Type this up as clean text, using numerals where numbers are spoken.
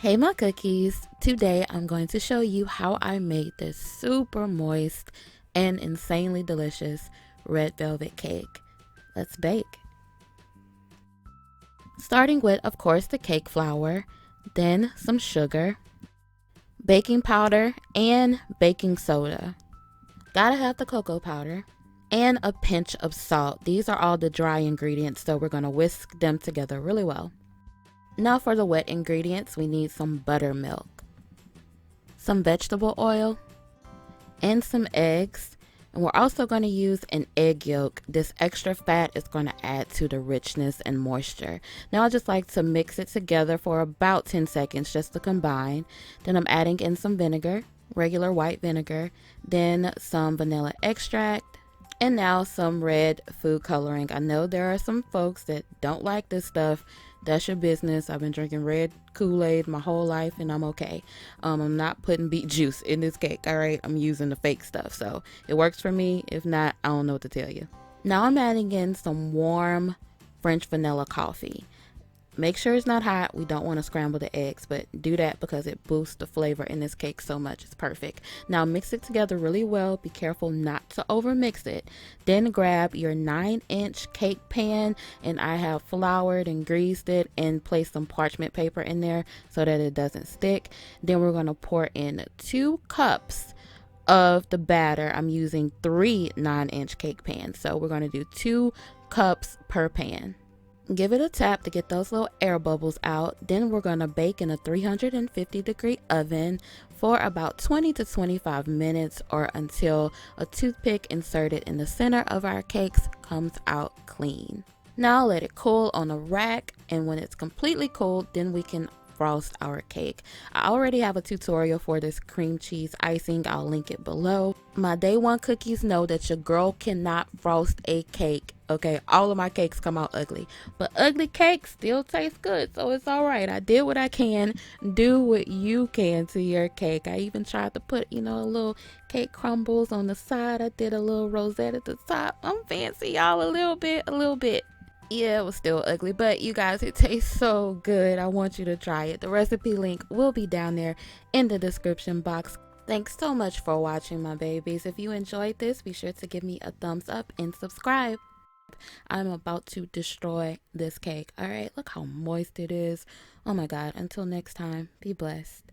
Hey my cookies, today I'm going to show you how I made this super moist and insanely delicious red velvet cake. Let's bake. Starting with, of course, the cake flour, then some sugar, baking powder, and baking soda. Gotta have the cocoa powder and a pinch of salt. These are all the dry ingredients, so we're gonna whisk them together really well. Now for the wet ingredients, we need some buttermilk, some vegetable oil, and some eggs. And we're also going to use an egg yolk. This extra fat is going to add to the richness and moisture. Now I just like to mix it together for about 10 seconds just to combine. Then I'm adding in some vinegar, regular white vinegar, then some vanilla extract, and now some red food coloring. I know there are some folks that don't like this stuff. That's your business. I've been drinking red Kool-Aid my whole life and I'm okay. I'm not putting beet juice in this cake, all right? I'm using the fake stuff. So it works for me. If not, I don't know what to tell you. Now I'm adding in some warm French vanilla coffee. Make sure it's not hot. We don't want to scramble the eggs, but do that because it boosts the flavor in this cake so much. It's perfect. Now mix it together really well. Be careful not to over mix it. Then grab your 9-inch cake pan, and I have floured and greased it and placed some parchment paper in there so that it doesn't stick. Then we're going to pour in 2 cups of the batter. I'm using 3 9-inch cake pans, so we're going to do 2 cups per pan. Give it a tap to get those little air bubbles out. Then we're going to bake in a 350-degree oven for about 20 to 25 minutes or until a toothpick inserted in the center of our cakes comes out clean. Now let it cool on a rack, and when it's completely cooled, then we can frost our cake. I already have a tutorial for this cream cheese icing. I'll link it below. My day one cookies know that your girl cannot frost a cake. Okay, all of my cakes come out ugly, but ugly cakes still taste good, so it's all right. I did what I can. Do what you can to your cake. I even tried to put, a little cake crumbles on the side. I did a little rosette at the top. I'm fancy, y'all, a little bit. Yeah, it was still ugly, but you guys, it tastes so good. I want you to try it. The recipe link will be down there in the description box. Thanks so much for watching, my babies. If you enjoyed this, be sure to give me a thumbs up and subscribe. I'm about to destroy this cake. All right, look how moist it is. Oh my God. Until next time, be blessed.